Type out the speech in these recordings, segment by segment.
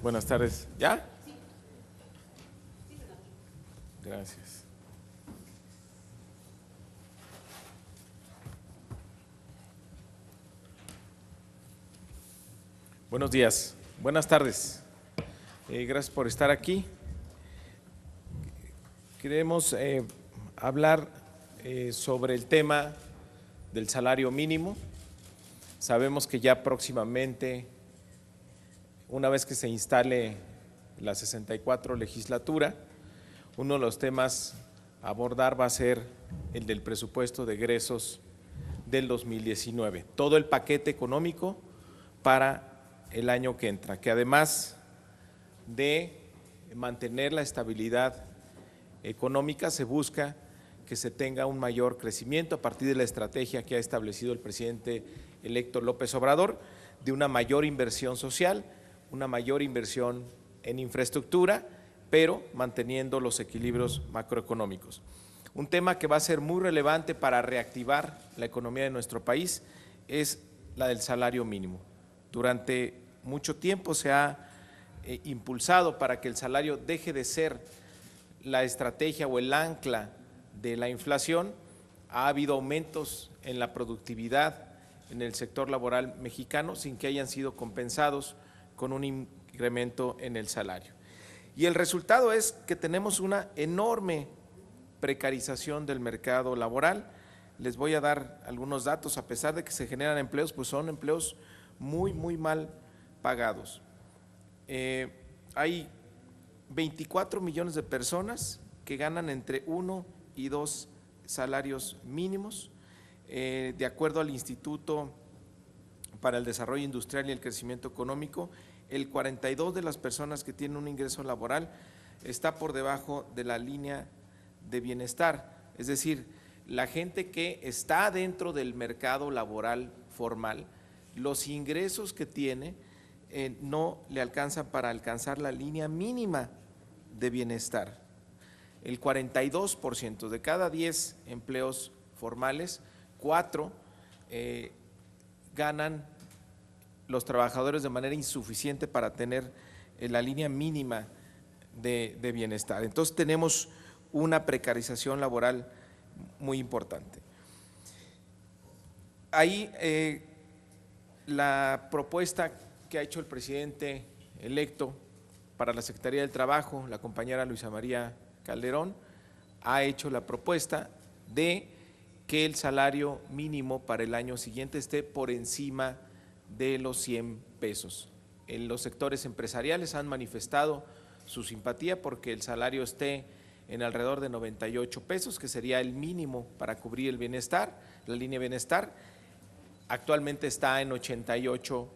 Buenas tardes. ¿Ya? Gracias. Buenos días. Buenas tardes. Gracias por estar aquí. Queremos hablar sobre el tema del salario mínimo. Sabemos que ya próximamente, una vez que se instale la 64 legislatura, uno de los temas a abordar va a ser el del presupuesto de egresos del 2019, todo el paquete económico para el año que entra, que además de mantener la estabilidad económica, se busca que se tenga un mayor crecimiento a partir de la estrategia que ha establecido el presidente electo López Obrador, de una mayor inversión social, una mayor inversión en infraestructura, pero manteniendo los equilibrios macroeconómicos. Un tema que va a ser muy relevante para reactivar la economía de nuestro país es la del salario mínimo. Durante mucho tiempo se ha impulsado para que el salario deje de ser la estrategia o el ancla de la inflación. Ha habido aumentos en la productividad en el sector laboral mexicano sin que hayan sido compensados con un incremento en el salario. Y el resultado es que tenemos una enorme precarización del mercado laboral. Les voy a dar algunos datos. A pesar de que se generan empleos, pues son empleos muy mal pagados. Hay 24 millones de personas que ganan entre 1 y 2 salarios mínimos. De acuerdo al Instituto para el Desarrollo Industrial y el Crecimiento Económico, el 42% de las personas que tienen un ingreso laboral está por debajo de la línea de bienestar, es decir, la gente que está dentro del mercado laboral formal, los ingresos que tiene no le alcanzan para alcanzar la línea mínima de bienestar. El 42% de cada 10 empleos formales, 4 ganan los trabajadores de manera insuficiente para tener la línea mínima de bienestar. Entonces tenemos una precarización laboral muy importante. Ahí la propuesta que ha hecho el presidente electo para la Secretaría del Trabajo, la compañera Luisa María Calderón, ha hecho la propuesta de que el salario mínimo para el año siguiente esté por encima de los 100 pesos. En los sectores empresariales han manifestado su simpatía porque el salario esté en alrededor de 98 pesos, que sería el mínimo para cubrir el bienestar, la línea de bienestar. Actualmente está en 88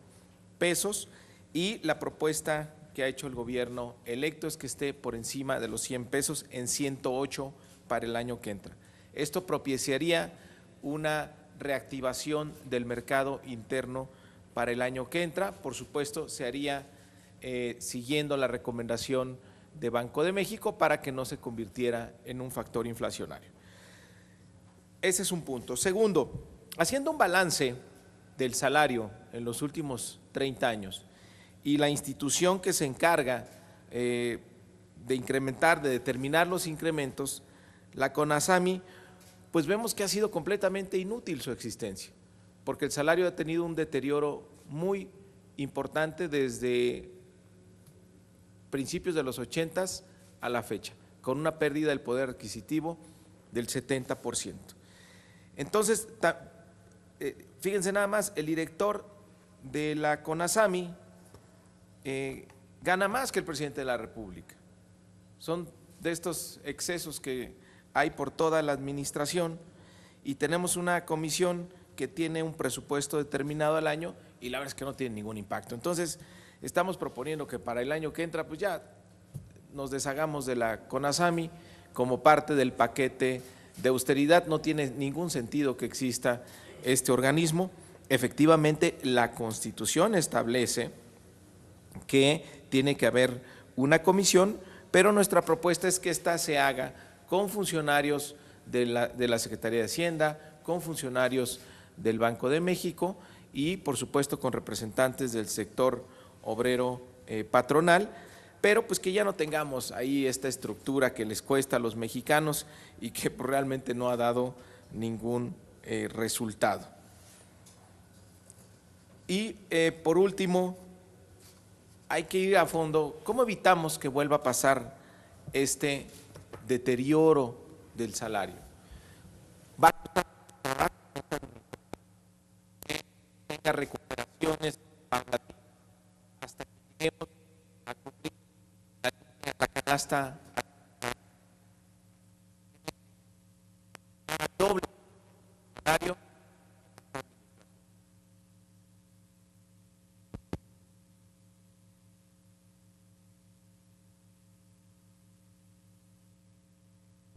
pesos y la propuesta que ha hecho el gobierno electo es que esté por encima de los 100 pesos en 108 para el año que entra. Esto propiciaría una reactivación del mercado interno para el año que entra. Por supuesto, se haría siguiendo la recomendación de Banco de México para que no se convirtiera en un factor inflacionario. Ese es un punto. Segundo, haciendo un balance del salario en los últimos 30 años y la institución que se encarga de incrementar, de determinar los incrementos, la CONASAMI, pues vemos que ha sido completamente inútil su existencia, porque el salario ha tenido un deterioro muy importante desde principios de los 80s a la fecha, con una pérdida del poder adquisitivo del 70%. Entonces, fíjense nada más, el director de la CONASAMI gana más que el presidente de la República. Son de estos excesos que hay por toda la administración y tenemos una comisión que tiene un presupuesto determinado al año y la verdad es que no tiene ningún impacto. Entonces, estamos proponiendo que para el año que entra, pues ya nos deshagamos de la CONASAMI como parte del paquete de austeridad. No tiene ningún sentido que exista este organismo. Efectivamente, la Constitución establece que tiene que haber una comisión, pero nuestra propuesta es que ésta se haga con funcionarios de la Secretaría de Hacienda, con funcionarios del Banco de México y por supuesto con representantes del sector obrero patronal, pero pues que ya no tengamos ahí esta estructura que les cuesta a los mexicanos y que pues, realmente no ha dado ningún resultado. Y por último, hay que ir a fondo, ¿cómo evitamos que vuelva a pasar este deterioro del salario? Va a tener recuperaciones hasta que lleguemos a cumplir la canasta doble salario.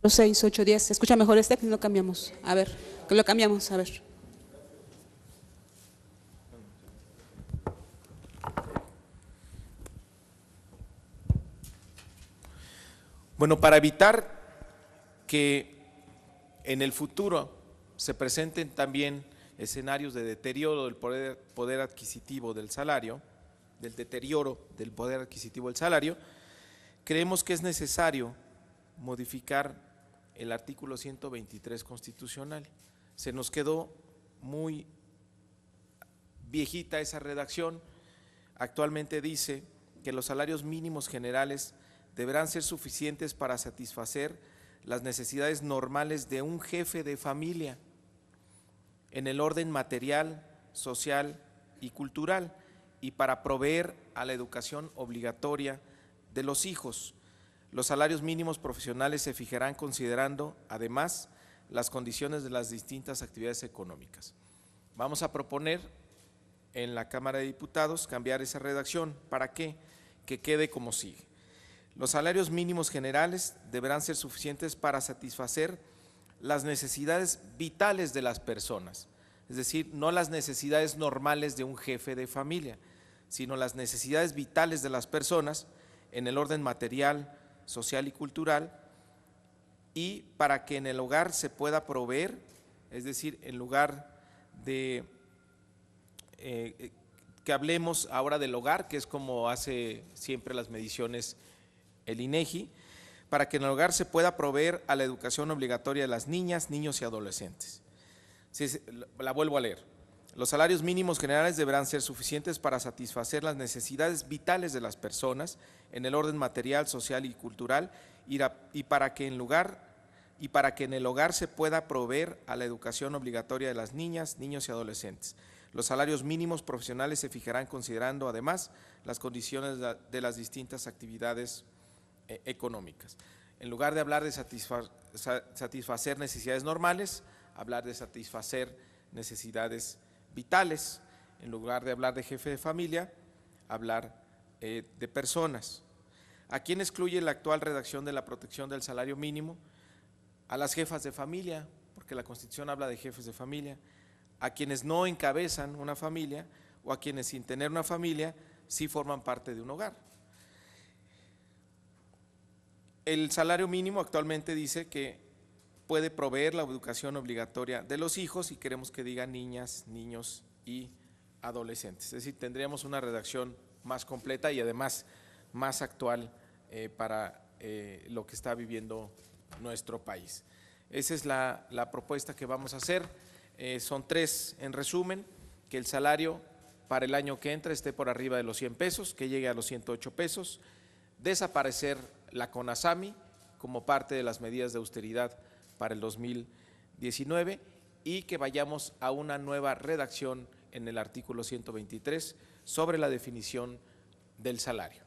Los 6, 8, 10. ¿Se escucha mejor este? Que lo cambiamos. A ver, que lo cambiamos, a ver. Bueno, para evitar que en el futuro se presenten también escenarios de deterioro del poder adquisitivo del salario, del deterioro del poder adquisitivo del salario, creemos que es necesario modificar el artículo 123 constitucional. Se nos quedó muy viejita esa redacción. Actualmente dice que los salarios mínimos generales deberán ser suficientes para satisfacer las necesidades normales de un jefe de familia en el orden material, social y cultural y para proveer a la educación obligatoria de los hijos. Los salarios mínimos profesionales se fijarán considerando, además, las condiciones de las distintas actividades económicas. Vamos a proponer en la Cámara de Diputados cambiar esa redacción. ¿Para qué? Que quede como sigue. Los salarios mínimos generales deberán ser suficientes para satisfacer las necesidades vitales de las personas, es decir, no las necesidades normales de un jefe de familia, sino las necesidades vitales de las personas en el orden material, social y cultural, y para que en el hogar se pueda proveer, es decir, en lugar de que hablemos ahora del hogar, que es como hace siempre las mediciones el INEGI, para que en el hogar se pueda proveer a la educación obligatoria de las niñas, niños y adolescentes. La vuelvo a leer. Los salarios mínimos generales deberán ser suficientes para satisfacer las necesidades vitales de las personas en el orden material, social y cultural y para que en el hogar se pueda proveer a la educación obligatoria de las niñas, niños y adolescentes. Los salarios mínimos profesionales se fijarán considerando además las condiciones de las distintas actividades económicas. En lugar de hablar de satisfacer necesidades normales, hablar de satisfacer necesidades vitales. En lugar de hablar de jefe de familia, hablar de personas. ¿A quién excluye la actual redacción de la protección del salario mínimo? A las jefas de familia, porque la Constitución habla de jefes de familia, a quienes no encabezan una familia o a quienes sin tener una familia sí forman parte de un hogar. El salario mínimo actualmente dice que puede proveer la educación obligatoria de los hijos y queremos que diga niñas, niños y adolescentes. Es decir, tendríamos una redacción más completa y además más actual para lo que está viviendo nuestro país. Esa es la propuesta que vamos a hacer. Son tres en resumen: que el salario para el año que entra esté por arriba de los 100 pesos, que llegue a los 108 pesos, desaparecer la CONASAMI como parte de las medidas de austeridad para el 2019 y que vayamos a una nueva redacción en el artículo 123 sobre la definición del salario.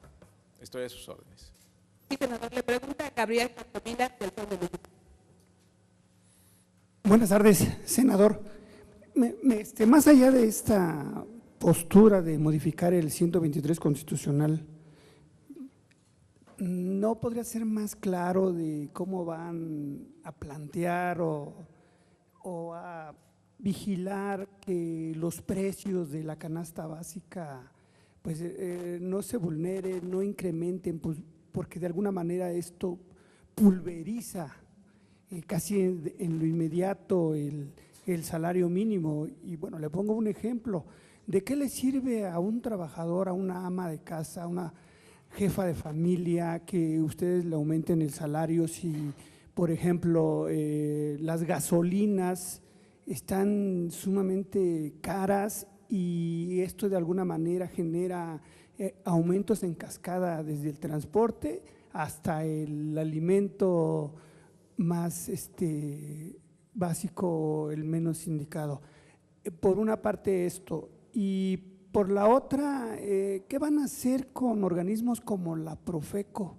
Estoy a sus órdenes. Sí, senador, le pregunta a Gabriel Capdevila del Fondo de México. Buenas tardes, senador. Más allá de esta postura de modificar el 123 constitucional, ¿no podría ser más claro de cómo van a plantear o a vigilar que los precios de la canasta básica pues no se vulneren, no incrementen, pues, porque de alguna manera esto pulveriza casi en lo inmediato el salario mínimo? Y bueno, le pongo un ejemplo: ¿De qué le sirve a un trabajador, a una ama de casa, a una jefa de familia que ustedes le aumenten el salario si, por ejemplo, las gasolinas están sumamente caras y esto de alguna manera genera aumentos en cascada desde el transporte hasta el alimento más básico, el menos indicado? Por una parte esto, y por la otra, ¿qué van a hacer con organismos como la Profeco,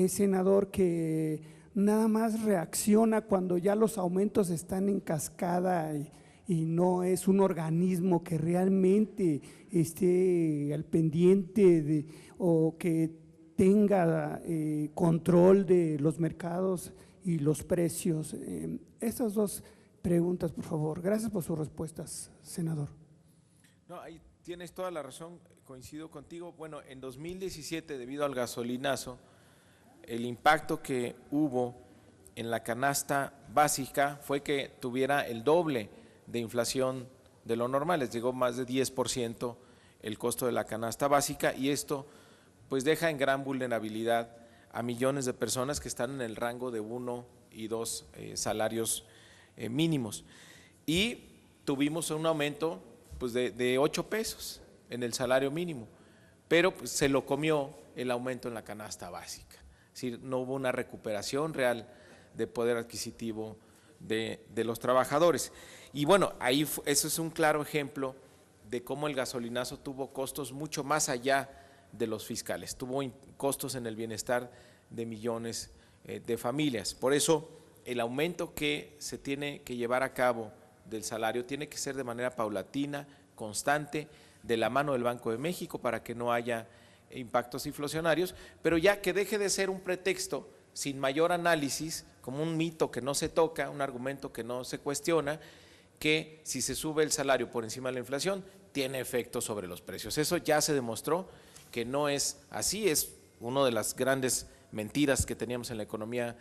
senador, que nada más reacciona cuando ya los aumentos están en cascada y no es un organismo que realmente esté al pendiente o que tenga control de los mercados y los precios? Estas dos preguntas, por favor. Gracias por sus respuestas, senador. No, ahí tienes toda la razón, coincido contigo. Bueno, en 2017, debido al gasolinazo, el impacto que hubo en la canasta básica fue que tuviera el doble de inflación de lo normal, les llegó más de 10% el costo de la canasta básica, y esto pues deja en gran vulnerabilidad a millones de personas que están en el rango de 1 y 2 salarios mínimos. Y tuvimos un aumento pues de 8 pesos en el salario mínimo, pero pues se lo comió el aumento en la canasta básica. Es decir, no hubo una recuperación real de poder adquisitivo de los trabajadores. Y bueno, ahí eso es un claro ejemplo de cómo el gasolinazo tuvo costos mucho más allá de los fiscales, tuvo costos en el bienestar de millones de familias. Por eso el aumento que se tiene que llevar a cabo del salario tiene que ser de manera paulatina, constante, de la mano del Banco de México para que no haya impactos inflacionarios, pero ya que deje de ser un pretexto sin mayor análisis, como un mito que no se toca, un argumento que no se cuestiona, que si se sube el salario por encima de la inflación, tiene efecto sobre los precios. Eso ya se demostró que no es así, es una de las grandes mentiras que teníamos en la economía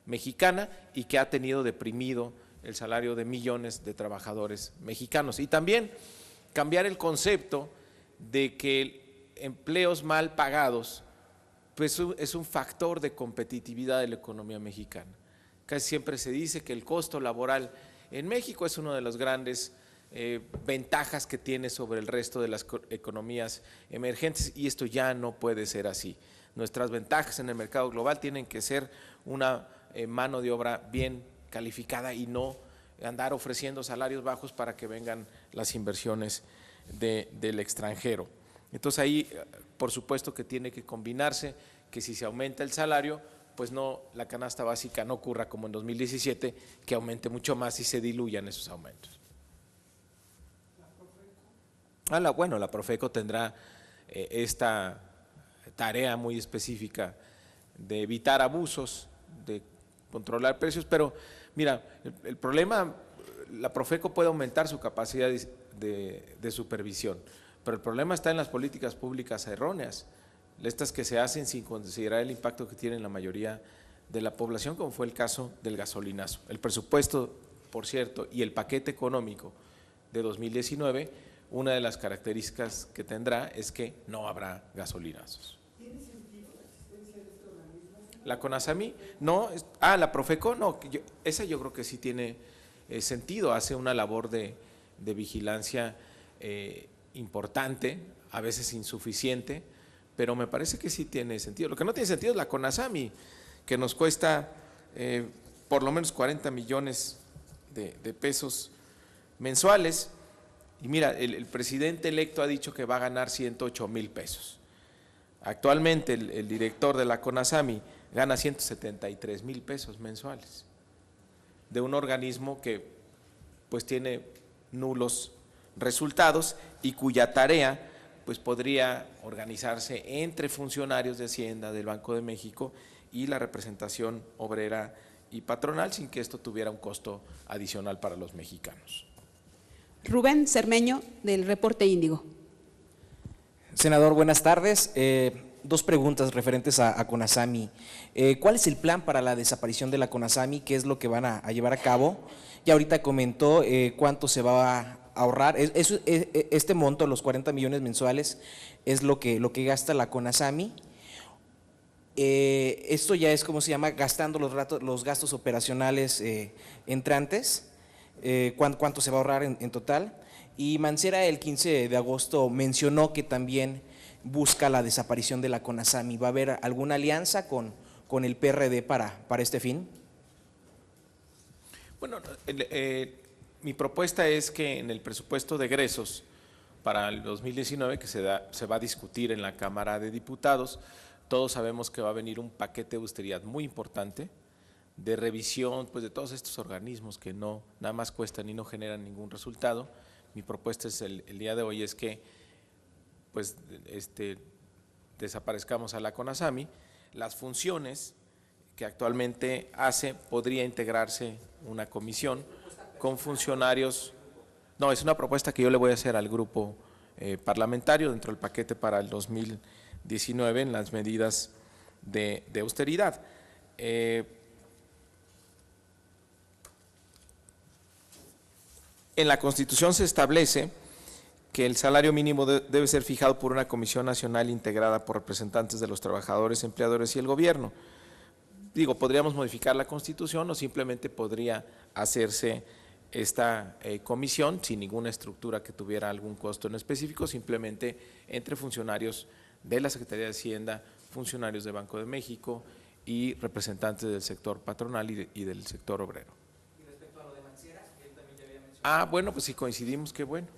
mexicana y que ha tenido deprimido el salario de millones de trabajadores mexicanos. Y también cambiar el concepto de que empleos mal pagados pues es un factor de competitividad de la economía mexicana. Casi siempre se dice que el costo laboral en México es una de las grandes ventajas que tiene sobre el resto de las economías emergentes, y esto ya no puede ser así. Nuestras ventajas en el mercado global tienen que ser una mano de obra bien calificada y no andar ofreciendo salarios bajos para que vengan las inversiones del extranjero. Entonces ahí, por supuesto que tiene que combinarse que si se aumenta el salario, pues no, la canasta básica no ocurra como en 2017, que aumente mucho más y se diluyan esos aumentos. Bueno, la Profeco tendrá esta tarea muy específica de evitar abusos, de controlar precios, pero mira, el problema, la Profeco puede aumentar su capacidad de supervisión, pero el problema está en las políticas públicas erróneas, estas que se hacen sin considerar el impacto que tienen la mayoría de la población, como fue el caso del gasolinazo. El presupuesto, por cierto, y el paquete económico de 2019, una de las características que tendrá es que no habrá gasolinazos. ¿Tiene sentido la existencia de este organismo? ¿La CONASAMI? No, la Profeco, no, esa yo creo que sí tiene sentido, hace una labor de vigilancia importante, a veces insuficiente, pero me parece que sí tiene sentido. Lo que no tiene sentido es la CONASAMI, que nos cuesta por lo menos 40 millones de pesos mensuales, y mira, el presidente electo ha dicho que va a ganar 108,000 pesos. Actualmente el director de la CONASAMI gana 173,000 pesos mensuales, de un organismo que pues tiene nulos resultados y cuya tarea pues podría organizarse entre funcionarios de Hacienda, del Banco de México y la representación obrera y patronal, sin que esto tuviera un costo adicional para los mexicanos. Rubén Cermeño, del Reporte Índigo. Senador, buenas tardes. Dos preguntas referentes a CONASAMI. ¿Cuál es el plan para la desaparición de la CONASAMI? ¿Qué es lo que van a llevar a cabo? Y ahorita comentó cuánto se va ahorrar, este monto, los 40 millones mensuales, es lo que gasta la CONASAMI. Esto ya es, ¿cómo se llama?, gastando los gastos operacionales entrantes. ¿Cuánto se va a ahorrar en total? Y Mancera el 15 de agosto mencionó que también busca la desaparición de la CONASAMI. ¿Va a haber alguna alianza con el PRD para este fin? Bueno, mi propuesta es que en el presupuesto de egresos para el 2019, que se va a discutir en la Cámara de Diputados, todos sabemos que va a venir un paquete de austeridad muy importante, de revisión pues, de todos estos organismos que no nada más cuestan y no generan ningún resultado. Mi propuesta es el día de hoy es que pues, desaparezcamos a la CONASAMI. Las funciones que actualmente hace, podría integrarse una comisión con funcionarios. No, es una propuesta que yo le voy a hacer al grupo parlamentario dentro del paquete para el 2019 en las medidas de austeridad. En la Constitución se establece que el salario mínimo debe ser fijado por una comisión nacional integrada por representantes de los trabajadores, empleadores y el gobierno. Digo, podríamos modificar la Constitución o simplemente podría hacerse esta comisión sin ninguna estructura que tuviera algún costo en específico, simplemente entre funcionarios de la Secretaría de Hacienda, funcionarios de Banco de México y representantes del sector patronal y del sector obrero. Y respecto a lo de Mancera, él también ya había mencionado. Ah, bueno, pues si coincidimos, qué bueno.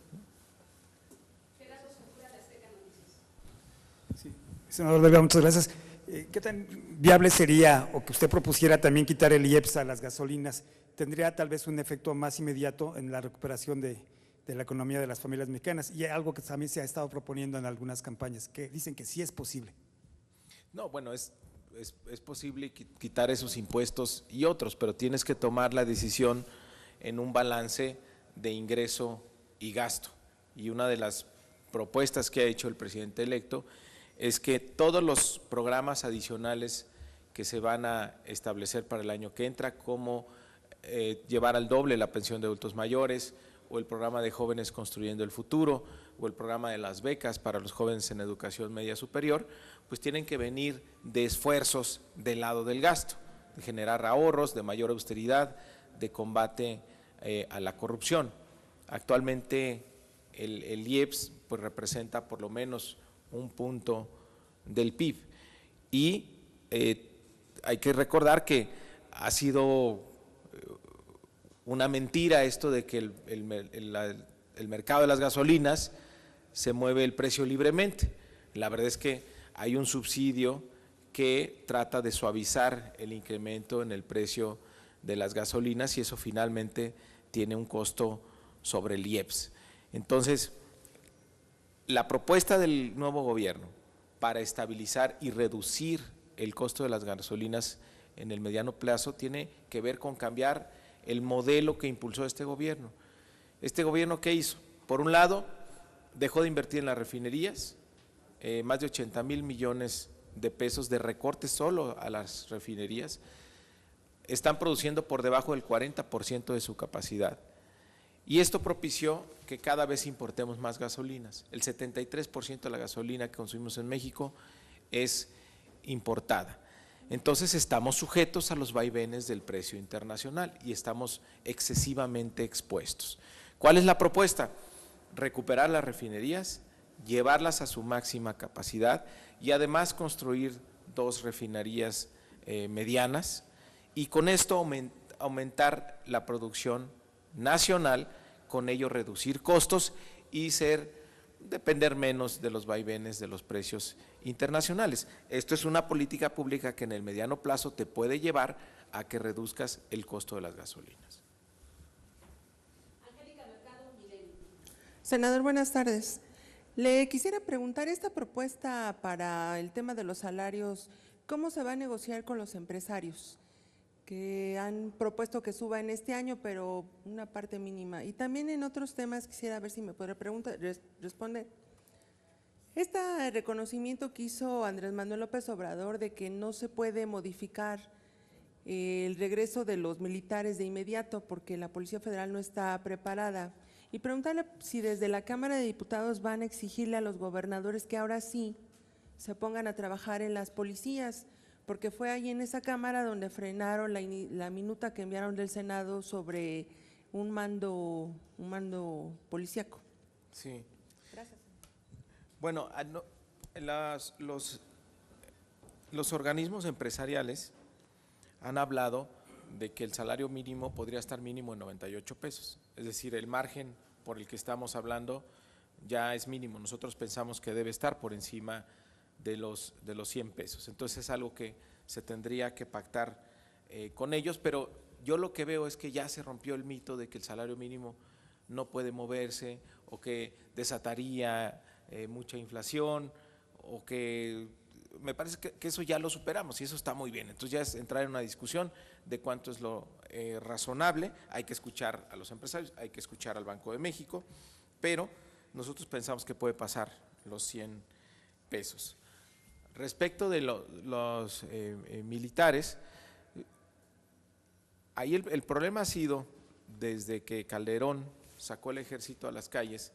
Sí. Senador Delgado, muchas gracias. ¿Qué tan viable sería o que usted propusiera también quitar el IEPS a las gasolinas? ¿Tendría tal vez un efecto más inmediato en la recuperación de la economía de las familias mexicanas? Y algo que también se ha estado proponiendo en algunas campañas, que dicen que sí es posible. No, bueno, es posible quitar esos impuestos y otros, pero tienes que tomar la decisión en un balance de ingreso y gasto. Y una de las propuestas que ha hecho el presidente electo es que todos los programas adicionales que se van a establecer para el año que entra, como llevar al doble la pensión de adultos mayores, o el programa de jóvenes construyendo el futuro, o el programa de las becas para los jóvenes en educación media superior, pues tienen que venir de esfuerzos del lado del gasto, de generar ahorros, de mayor austeridad, de combate a la corrupción. Actualmente el IEPS pues representa por lo menos un punto del PIB y hay que recordar que ha sido una mentira esto de que el mercado de las gasolinas se mueve el precio libremente. La verdad es que hay un subsidio que trata de suavizar el incremento en el precio de las gasolinas y eso finalmente tiene un costo sobre el IEPS. Entonces, la propuesta del nuevo gobierno para estabilizar y reducir el costo de las gasolinas en el mediano plazo tiene que ver con cambiar el modelo que impulsó este gobierno. ¿Este gobierno qué hizo? Por un lado, dejó de invertir en las refinerías, más de 80,000 millones de pesos de recortes solo a las refinerías, están produciendo por debajo del 40% de su capacidad. Y esto propició que cada vez importemos más gasolinas. El 73% de la gasolina que consumimos en México es importada. Entonces estamos sujetos a los vaivenes del precio internacional y estamos excesivamente expuestos. ¿Cuál es la propuesta? Recuperar las refinerías, llevarlas a su máxima capacidad y además construir 2 refinerías medianas y con esto aumentar la producción nacional, con ello reducir costos y depender menos de los vaivenes de los precios internacionales. Esto es una política pública que en el mediano plazo te puede llevar a que reduzcas el costo de las gasolinas. Senador, buenas tardes. Le quisiera preguntar, esta propuesta para el tema de los salarios, ¿cómo se va a negociar con los empresarios que han propuesto que suba en este año, pero una parte mínima? Y también en otros temas quisiera ver si me podrá responder. Este reconocimiento que hizo Andrés Manuel López Obrador de que no se puede modificar el regreso de los militares de inmediato porque la Policía Federal no está preparada y preguntarle si desde la Cámara de Diputados van a exigirle a los gobernadores que ahora sí se pongan a trabajar en las policías, porque fue ahí en esa Cámara donde frenaron la minuta que enviaron del Senado sobre un mando policíaco. Sí. Gracias. Bueno, los organismos empresariales han hablado de que el salario mínimo podría estar mínimo en 98 pesos, es decir, el margen por el que estamos hablando ya es mínimo. Nosotros pensamos que debe estar por encima de los 100 pesos. Entonces es algo que se tendría que pactar con ellos, pero yo lo que veo es que ya se rompió el mito de que el salario mínimo no puede moverse o que desataría mucha inflación o que… Me parece que eso ya lo superamos y eso está muy bien. Entonces ya es entrar en una discusión de cuánto es lo razonable. Hay que escuchar a los empresarios, hay que escuchar al Banco de México, pero nosotros pensamos que puede pasar los 100 pesos. Respecto de los militares, ahí el problema ha sido, desde que Calderón sacó el ejército a las calles,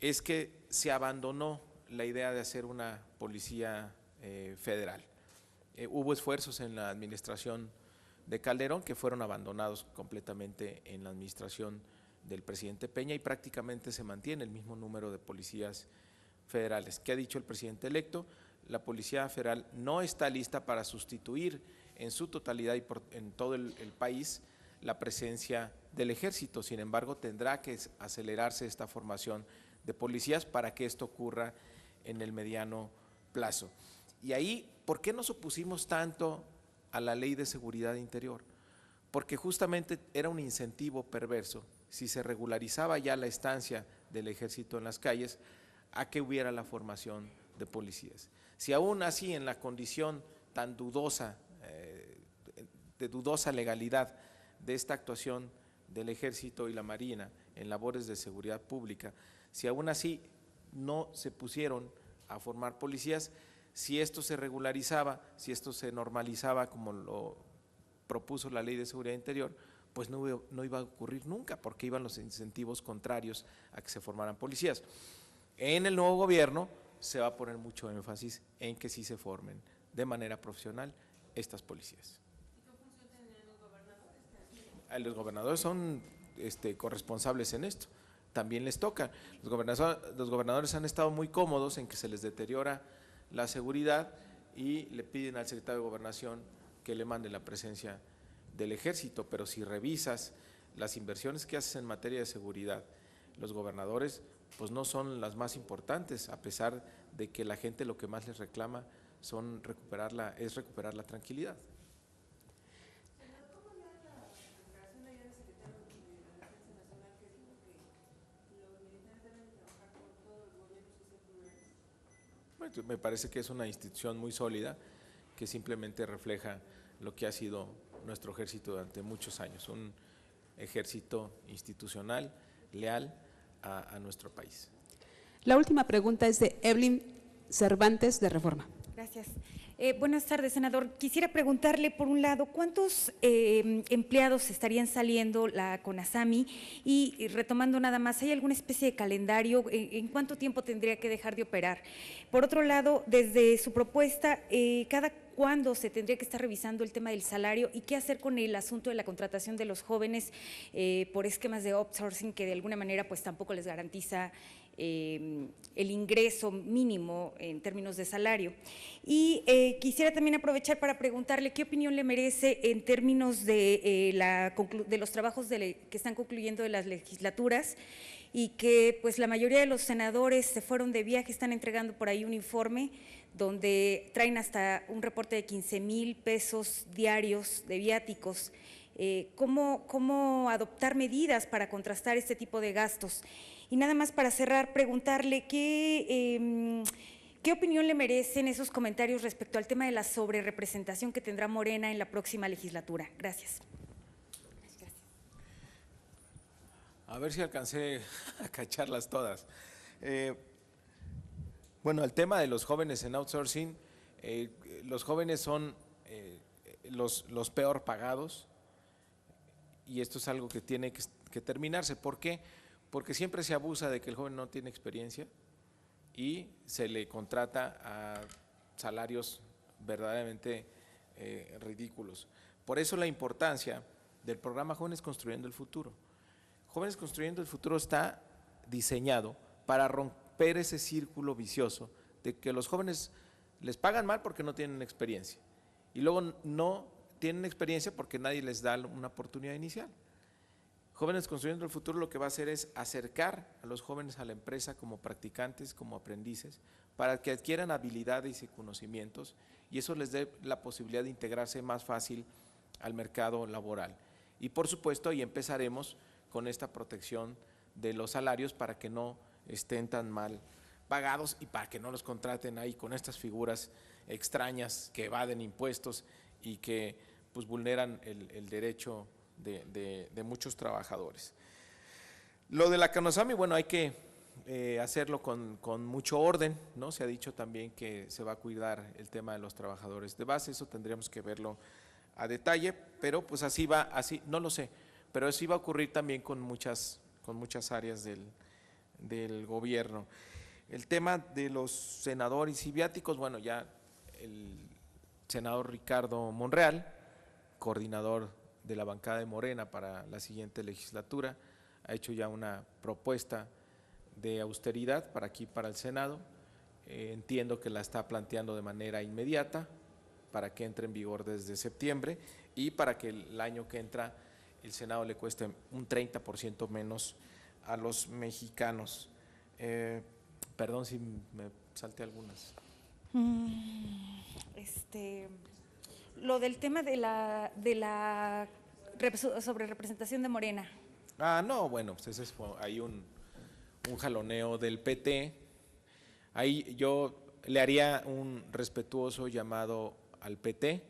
es que se abandonó la idea de hacer una policía federal. Hubo esfuerzos en la administración de Calderón que fueron abandonados completamente en la administración del presidente Peña y prácticamente se mantiene el mismo número de policías federales. ¿Qué ha dicho el presidente electo? La Policía Federal no está lista para sustituir en su totalidad y en todo el país la presencia del ejército. Sin embargo, tendrá que acelerarse esta formación de policías para que esto ocurra en el mediano plazo. Y ahí, ¿por qué nos opusimos tanto a la Ley de Seguridad Interior? Porque justamente era un incentivo perverso, si se regularizaba ya la estancia del ejército en las calles, a que hubiera la formación de policías. Si aún así, en la condición tan dudosa, de dudosa legalidad de esta actuación del ejército y la marina en labores de seguridad pública, si aún así no se pusieron a formar policías, si esto se regularizaba, si esto se normalizaba como lo propuso la Ley de Seguridad Interior, pues no iba a ocurrir nunca, porque iban los incentivos contrarios a que se formaran policías. En el nuevo gobierno se va a poner mucho énfasis en que sí se formen de manera profesional estas policías. ¿Y qué función tendrían los gobernadores? Los gobernadores son corresponsables en esto, también les toca. Los gobernadores han estado muy cómodos en que se les deteriora la seguridad y le piden al secretario de Gobernación que le mande la presencia del ejército, pero si revisas las inversiones que haces en materia de seguridad, los gobernadores pues no son las más importantes, a pesar de que la gente lo que más les reclama es recuperar la tranquilidad. Me parece que es una institución muy sólida que simplemente refleja lo que ha sido nuestro ejército durante muchos años, un ejército institucional, leal a nuestro país. La última pregunta es de Evelyn Cervantes, de Reforma. Gracias. Buenas tardes, senador. Quisiera preguntarle, por un lado, ¿cuántos empleados estarían saliendo la CONASAMI? Y retomando nada más, ¿hay alguna especie de calendario? ¿En cuánto tiempo tendría que dejar de operar? Por otro lado, desde su propuesta, ¿cada cuándo se tendría que estar revisando el tema del salario y qué hacer con el asunto de la contratación de los jóvenes por esquemas de outsourcing que de alguna manera pues tampoco les garantiza el ingreso mínimo en términos de salario? Y quisiera también aprovechar para preguntarle qué opinión le merece en términos de los trabajos que están concluyendo de las legislaturas y que pues la mayoría de los senadores se fueron de viaje, están entregando por ahí un informe donde traen hasta un reporte de 15,000 pesos diarios de viáticos. ¿Cómo adoptar medidas para contrastar este tipo de gastos? Y nada más para cerrar, preguntarle ¿qué opinión le merecen esos comentarios respecto al tema de la sobrerepresentación que tendrá Morena en la próxima legislatura? Gracias. A ver si alcancé a cacharlas todas. Bueno, el tema de los jóvenes en outsourcing, los jóvenes son los peor pagados y esto es algo que tiene que terminarse. ¿Por qué? porque siempre se abusa de que el joven no tiene experiencia y se le contrata a salarios verdaderamente ridículos. Por eso la importancia del programa Jóvenes Construyendo el Futuro. Jóvenes Construyendo el Futuro está diseñado para romper ese círculo vicioso de que los jóvenes les pagan mal porque no tienen experiencia y luego no tienen experiencia porque nadie les da una oportunidad inicial. Jóvenes Construyendo el Futuro lo que va a hacer es acercar a los jóvenes a la empresa como practicantes, como aprendices, para que adquieran habilidades y conocimientos y eso les dé la posibilidad de integrarse más fácil al mercado laboral. Y por supuesto ahí empezaremos con esta protección de los salarios para que no estén tan mal pagados y para que no los contraten ahí con estas figuras extrañas que evaden impuestos y que pues vulneran el derecho de muchos trabajadores. Lo de la CONASAMI, bueno, hay que hacerlo con mucho orden, ¿no? Se ha dicho también que se va a cuidar el tema de los trabajadores de base, eso tendríamos que verlo a detalle, pero pues así va, así, no lo sé, pero así va a ocurrir también con muchas áreas del gobierno. El tema de los senadores y viáticos, bueno, ya el senador Ricardo Monreal, coordinador de la bancada de Morena para la siguiente legislatura, ha hecho ya una propuesta de austeridad para aquí, para el Senado. Entiendo que la está planteando de manera inmediata para que entre en vigor desde septiembre y para que el año que entra el Senado le cueste un 30% menos a los mexicanos. Perdón si me salté algunas. Lo del tema sobre representación de Morena. No, bueno, pues ese es ahí un jaloneo del PT. Ahí yo le haría un respetuoso llamado al PT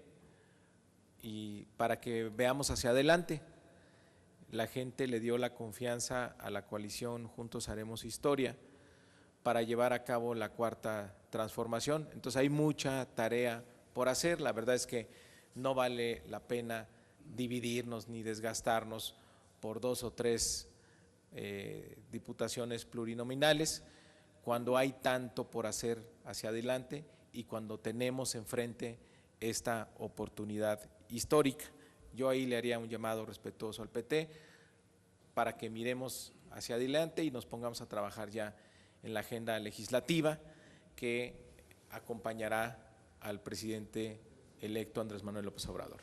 y para que veamos hacia adelante. La gente le dio la confianza a la coalición Juntos Haremos Historia para llevar a cabo la cuarta transformación. Entonces hay mucha tarea por hacer. La verdad es que no vale la pena dividirnos ni desgastarnos por 2 o 3 diputaciones plurinominales cuando hay tanto por hacer hacia adelante y cuando tenemos enfrente esta oportunidad histórica. Yo ahí le haría un llamado respetuoso al PT para que miremos hacia adelante y nos pongamos a trabajar ya en la agenda legislativa que acompañará al presidente electo Andrés Manuel López Obrador.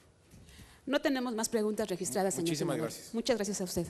No tenemos más preguntas registradas, señor Muchísimas senador. gracias. Muchas gracias a usted.